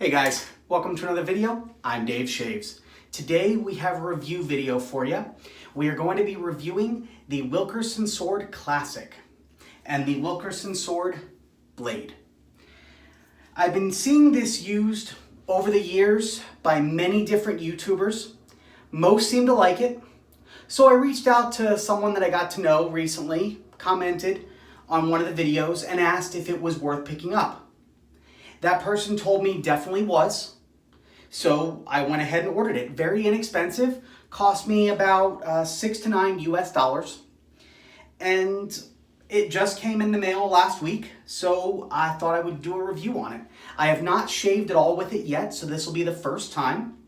Hey guys, welcome to another video. I'm Dave Shaves. Today we have a review video for you. We are going to be reviewing the Wilkinson Sword Classic and the Wilkinson Sword Blade. I've been seeing this used over the years by many different YouTubers. Most seem to like it. So I reached out to someone that I got to know recently, commented on one of the videos and asked if it was worth picking up. That person told me definitely was. So I went ahead and ordered it. Very inexpensive, cost me about $6 to $9 US. And it just came in the mail last week, so I thought I would do a review on it. I have not shaved at all with it yet, so this will be the first time.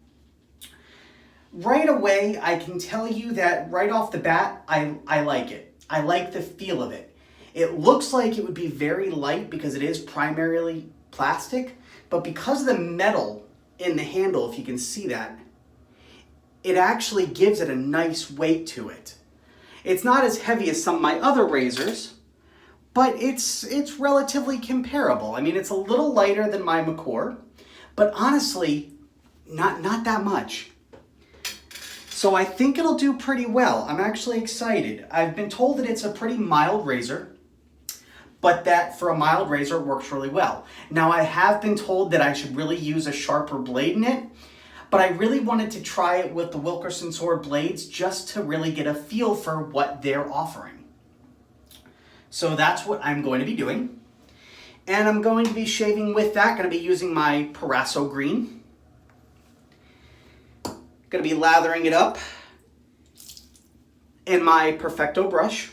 Right away, I can tell you that right off the bat, I like it. I like the feel of it. It looks like it would be very light because it is primarily plastic, but because of the metal in the handle, if you can see that, it actually gives it a nice weight to it. It's not as heavy as some of my other razors, but it's relatively comparable. I mean, it's a little lighter than my McCore, but honestly, not that much. So I think it'll do pretty well. I'm actually excited. I've been told that it's a pretty mild razor, but that for a mild razor, it works really well. Now, I have been told that I should really use a sharper blade in it, but I really wanted to try it with the Wilkinson Sword blades just to really get a feel for what they're offering. So that's what I'm going to be doing. And I'm going to be shaving with that, going to be using my Proraso green. Going to be lathering it up in my Perfecto brush.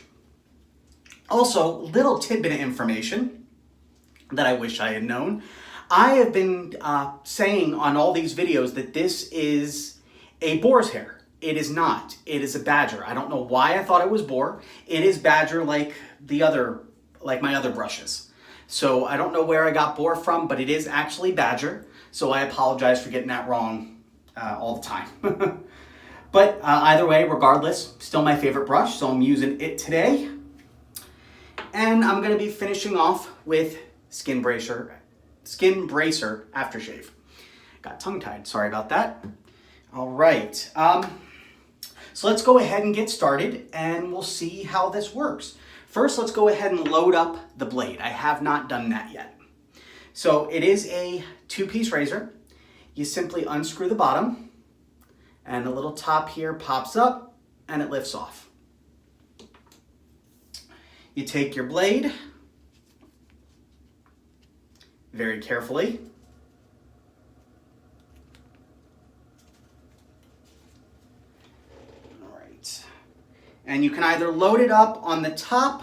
Also, little tidbit of information that I wish I had known. I have been saying on all these videos that this is a boar's hair. It is not. It is a badger. I don't know why I thought it was boar. It is badger like my other brushes. So I don't know where I got boar from, but it is actually badger. So I apologize for getting that wrong all the time. But either way, regardless, still my favorite brush. So I'm using it today. And I'm going to be finishing off with Skin Bracer Aftershave. Got tongue-tied, sorry about that. All right, so let's go ahead and get started and we'll see how this works. First, let's go ahead and load up the blade. I have not done that yet. So it is a two-piece razor. You simply unscrew the bottom and the little top here pops up and it lifts off. You take your blade, very carefully, all right, and you can either load it up on the top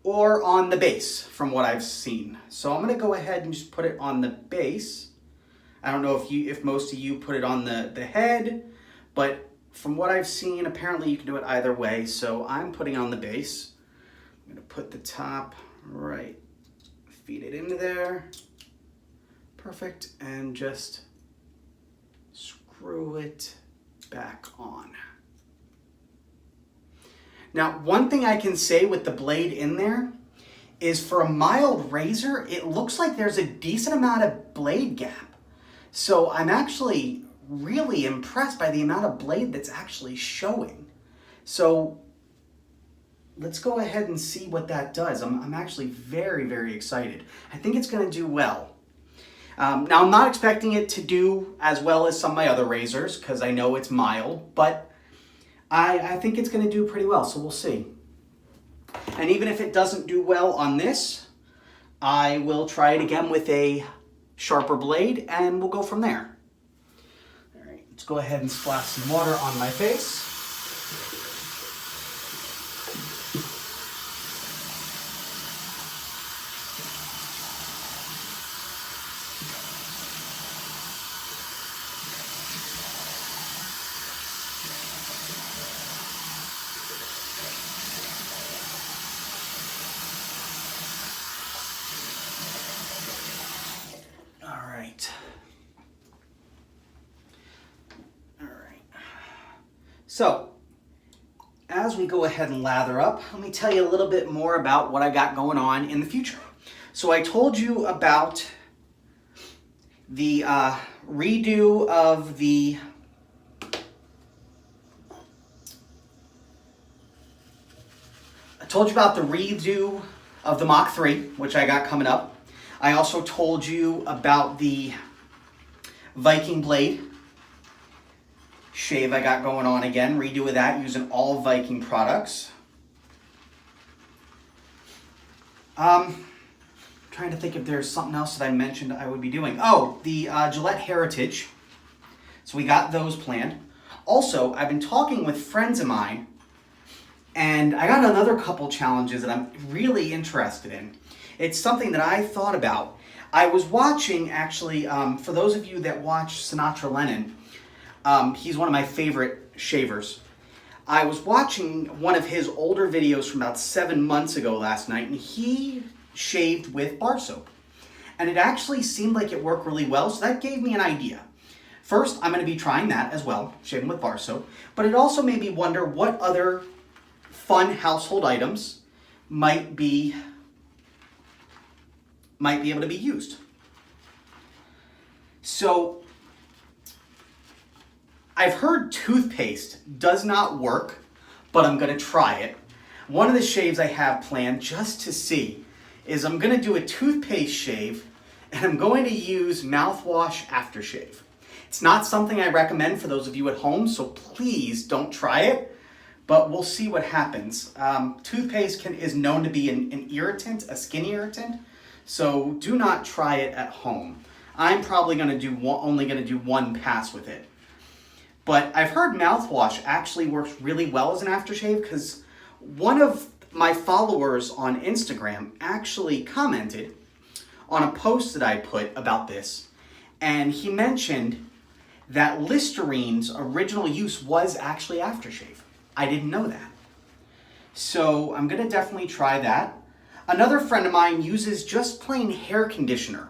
or on the base from what I've seen. So I'm going to go ahead and just put it on the base. I don't know if most of you put it on the head, but from what I've seen, apparently you can do it either way, so I'm putting on the base. I'm going to put the top right, feed it into there, perfect, and just screw it back on. Now, one thing I can say with the blade in there is for a mild razor, it looks like there's a decent amount of blade gap. So I'm actually really impressed by the amount of blade that's actually showing. So let's go ahead and see what that does. I'm actually very, very excited. I think it's going to do well. Now, I'm not expecting it to do as well as some of my other razors because I know it's mild, but I think it's going to do pretty well, so we'll see. And even if it doesn't do well on this, I will try it again with a sharper blade and we'll go from there. All right, let's go ahead and splash some water on my face. So, as we go ahead and lather up, let me tell you a little bit more about what I got going on in the future. So I told you about the redo of the I told you about the redo of the Mach 3, which I got coming up. I also told you about the Viking blade shave I got going on again. Redo of that using all Viking products. Trying to think if there's something else that I mentioned I would be doing. Oh, the Gillette Heritage. So we got those planned. Also, I've been talking with friends of mine, and I got another couple challenges that I'm really interested in. It's something that I thought about. I was watching, actually, for those of you that watch Sinatra Lennon, he's one of my favorite shavers. I was watching one of his older videos from about 7 months ago last night, and he shaved with bar soap. And it actually seemed like it worked really well, so that gave me an idea. First, I'm going to be trying that as well, shaving with bar soap, but it also made me wonder what other fun household items might be able to be used. So, I've heard toothpaste does not work, but I'm going to try it. One of the shaves I have planned just to see is I'm going to do a toothpaste shave, and I'm going to use mouthwash aftershave. It's not something I recommend for those of you at home, so please don't try it, but we'll see what happens. Toothpaste is known to be an irritant, a skin irritant, so do not try it at home. I'm probably going to do only going to do one pass with it. But I've heard mouthwash actually works really well as an aftershave because one of my followers on Instagram actually commented on a post that I put about this, and he mentioned that Listerine's original use was actually aftershave. I didn't know that. So I'm going to definitely try that. Another friend of mine uses just plain hair conditioner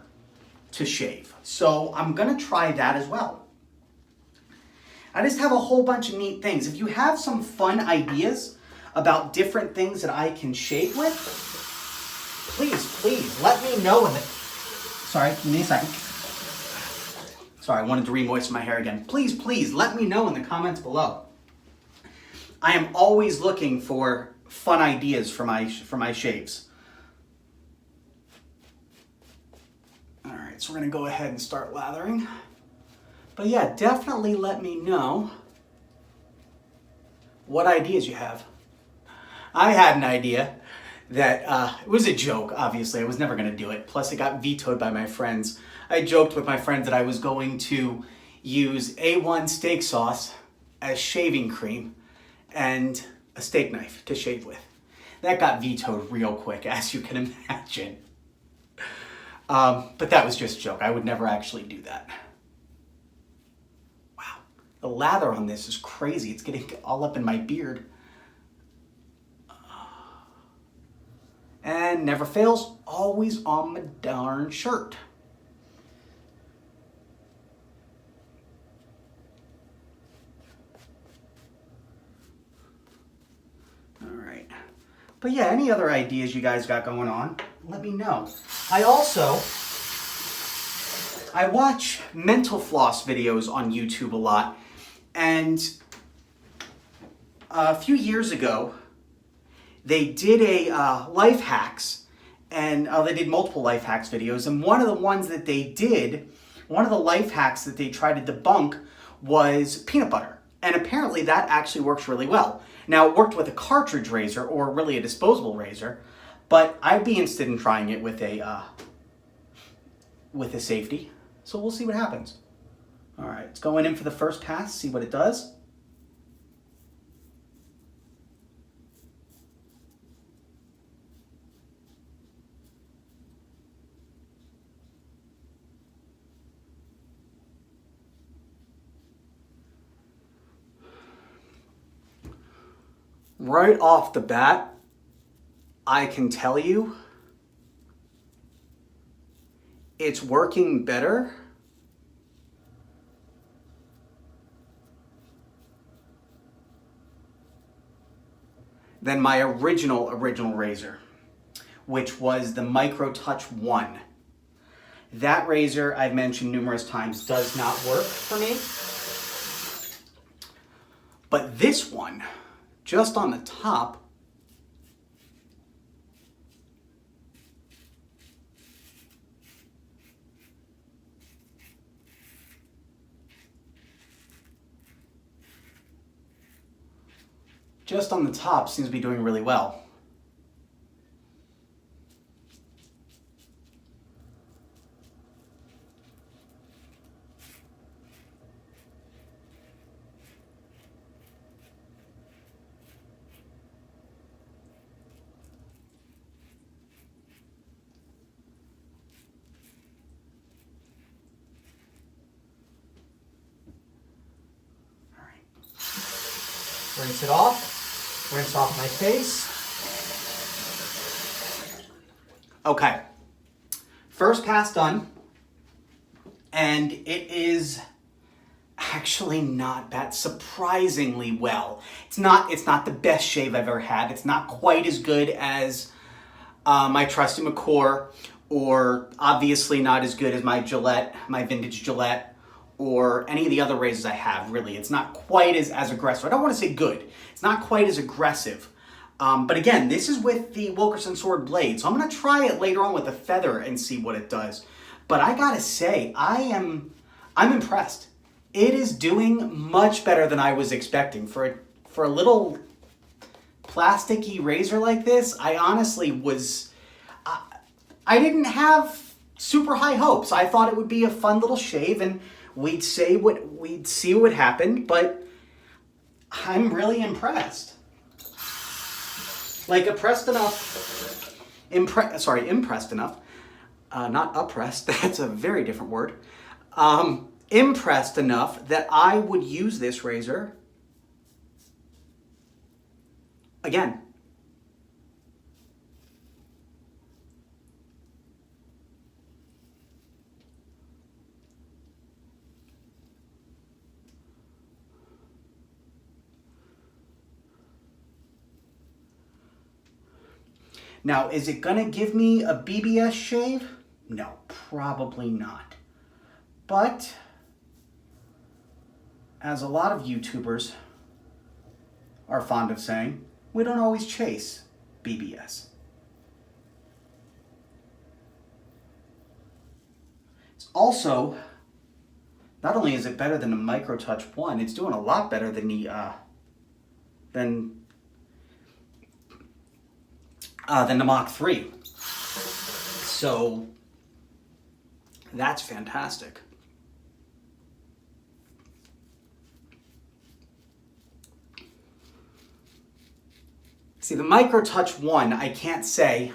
to shave. So I'm going to try that as well. I just have a whole bunch of neat things. If you have some fun ideas about different things that I can shave with, please let me know in the... Sorry, give me a second. Sorry, I wanted to re-moisten my hair again. Please let me know in the comments below. I am always looking for fun ideas for my shaves. All right, so we're gonna go ahead and start lathering. But yeah, definitely let me know what ideas you have. I had an idea that it was a joke, obviously. I was never going to do it. Plus, it got vetoed by my friends. I joked with my friends that I was going to use A1 steak sauce as shaving cream and a steak knife to shave with. That got vetoed real quick, as you can imagine. But that was just a joke. I would never actually do that. The lather on this is crazy. It's getting all up in my beard. And never fails, always on my darn shirt. All right. But yeah, any other ideas you guys got going on, let me know. I watch mental floss videos on YouTube a lot. And a few years ago, they did a life hacks, and they did multiple life hacks videos. And one of the ones that they did, one of the life hacks that they tried to debunk was peanut butter. And apparently that actually works really well. Now, it worked with a cartridge razor, or really a disposable razor, but I'd be interested in trying it with a safety. So we'll see what happens. All right, it's going in for the first pass, see what it does. Right off the bat, I can tell you it's working better than my original razor, which was the Micro Touch 1. That razor, I've mentioned numerous times, does not work for me. But this one, just on the top, seems to be doing really well. All right. Rinse it off. Rinse off my face. Okay. First pass done. And it is actually not bad, surprisingly well. It's not the best shave I've ever had. It's not quite as good as my trusty McCore, or obviously not as good as my Gillette, my vintage Gillette, or any of the other razors I have, really. It's not quite as aggressive. I don't want to say good. It's not quite as aggressive. But again, this is with the Wilkinson Sword blade, so I'm going to try it later on with a feather and see what it does. But I gotta say, I'm impressed. It is doing much better than I was expecting. For a little plasticky razor like this, I honestly was, I didn't have super high hopes. I thought it would be a fun little shave and we'd see what would happen, but I'm really impressed. Like impressed enough, not oppressed, that's a very different word. Impressed enough that I would use this razor again. Now, is it gonna give me a BBS shave? No, probably not. But, as a lot of YouTubers are fond of saying, we don't always chase BBS. It's also, not only is it better than the Micro Touch 1, it's doing a lot better than the Mach 3. So that's fantastic. See, the Micro Touch 1, I can't say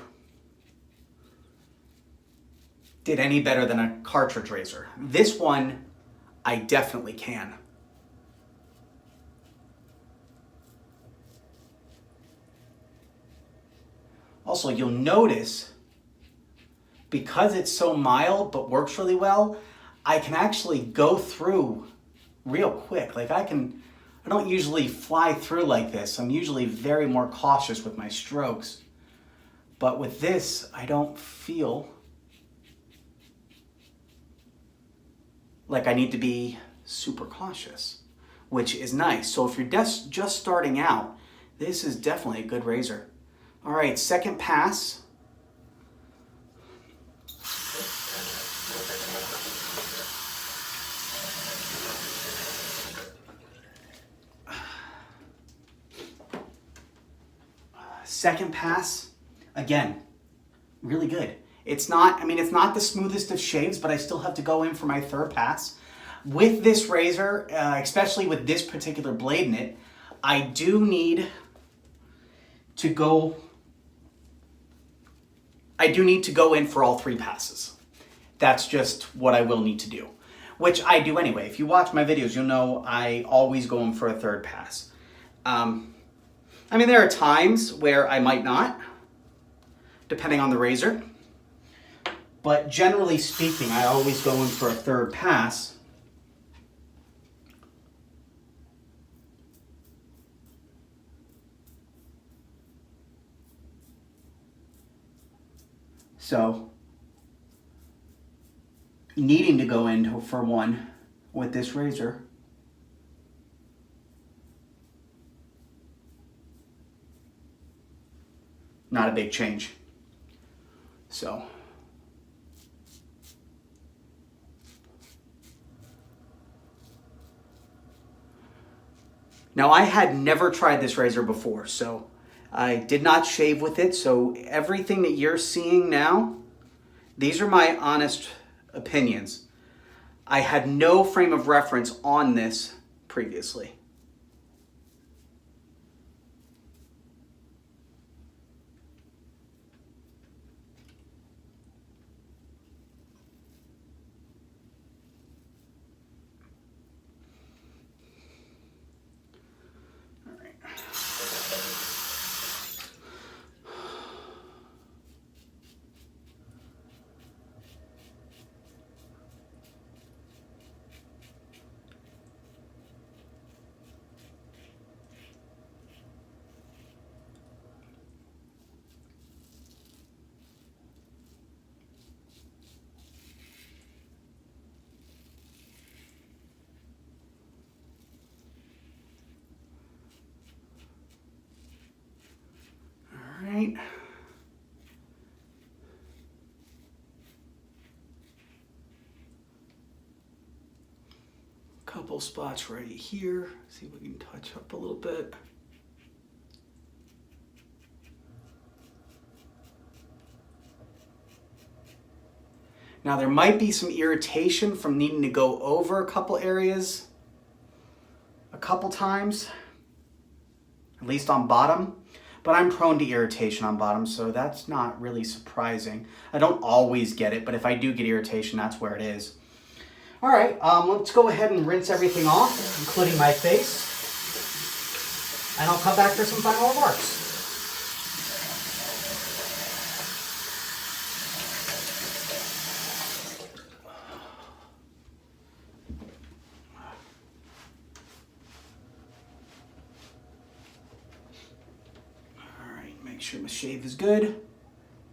did any better than a cartridge razor. This one, I definitely can. Also, you'll notice, because it's so mild but works really well, I can actually go through real quick. Like I don't usually fly through like this. I'm usually very more cautious with my strokes. But with this, I don't feel like I need to be super cautious, which is nice. So if you're just starting out, this is definitely a good razor. All right, second pass. Second pass, again, really good. It's not the smoothest of shaves, but I still have to go in for my third pass. With this razor, especially with this particular blade in it, I do need to go in for all three passes. That's just what I will need to do, which I do anyway. If you watch my videos, you'll know I always go in for a third pass. There are times where I might not, depending on the razor, but generally speaking, I always go in for a third pass. So needing to go in for one with this razor. Not a big change. So now I had never tried this razor before, so I did not shave with it. So everything that you're seeing now, these are my honest opinions. I had no frame of reference on this previously. Right. Couple spots right here. See if we can touch up a little bit. Now there might be some irritation from needing to go over a couple areas a couple times, at least on bottom. But I'm prone to irritation on bottom, so that's not really surprising. I don't always get it, but if I do get irritation, that's where it is. All right, let's go ahead and rinse everything off, including my face. And I'll come back for some final remarks. Make sure my shave is good,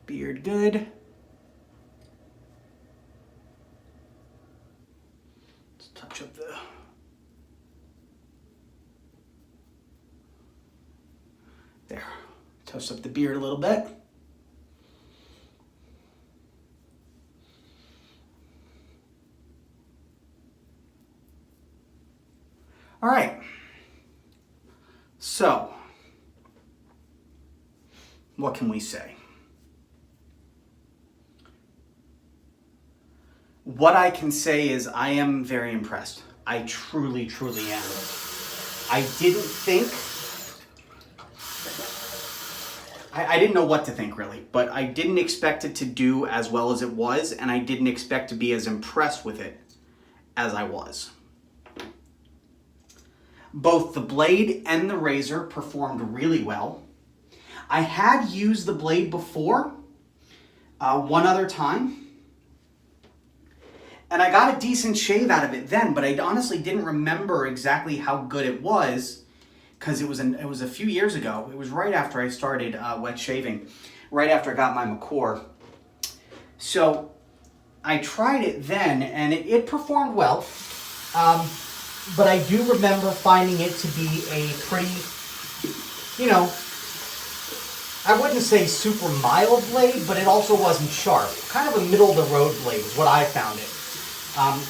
beard good. Let's touch up there, touch up the beard a little bit. All right, so what can we say? What I can say is I am very impressed. I truly, truly am. I didn't think, I didn't know what to think really, but I didn't expect it to do as well as it was, and I didn't expect to be as impressed with it as I was. Both the blade and the razor performed really well. I had used the blade before, one other time, and I got a decent shave out of it then, but I honestly didn't remember exactly how good it was because it was a few years ago. It was right after I started wet shaving, right after I got my McCore. So I tried it then, and it performed well, but I do remember finding it to be a pretty, I wouldn't say super mild blade, but it also wasn't sharp. Kind of a middle-of-the-road blade is what I found it.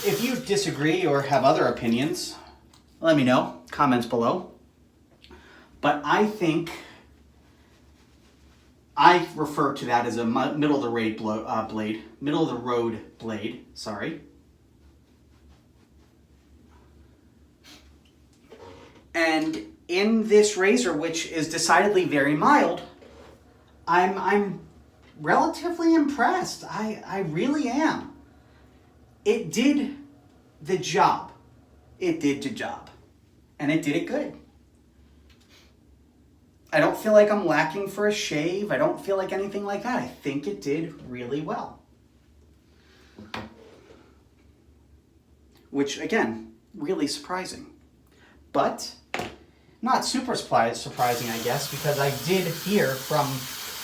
If you disagree or have other opinions, let me know. Comments below. But I think I refer to that as a middle-of-the-road blade. Sorry. And in this razor, which is decidedly very mild, I'm relatively impressed. I really am. It did the job. It did the job. And it did it good. I don't feel like I'm lacking for a shave. I don't feel like anything like that. I think it did really well. Which, again, really surprising. But not super surprising, I guess, because I did hear from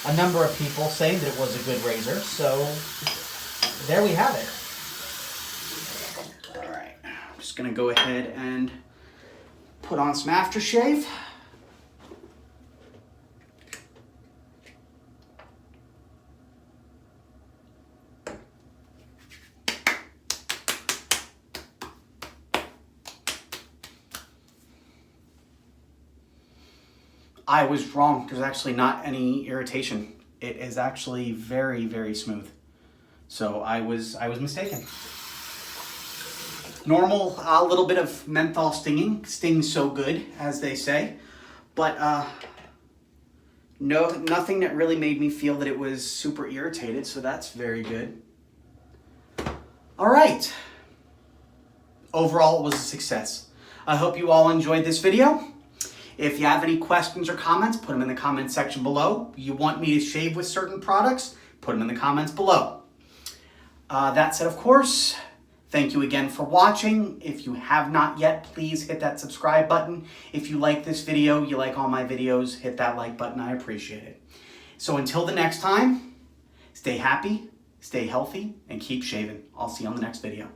a number of people saying that it was a good razor, so there we have it. All right, I'm just gonna go ahead and put on some aftershave. I was wrong. There's actually not any irritation. It is actually very, very smooth. So I was mistaken. Normal, a little bit of menthol stinging. Stings so good, as they say. But no, nothing that really made me feel that it was super irritated. So that's very good. All right. Overall, it was a success. I hope you all enjoyed this video. If you have any questions or comments, put them in the comment section below. You want me to shave with certain products, put them in the comments below. That said, of course, thank you again for watching. If you have not yet, please hit that subscribe button. If you like this video, you like all my videos, hit that like button. I appreciate it. So until the next time, stay happy, stay healthy, and keep shaving. I'll see you on the next video.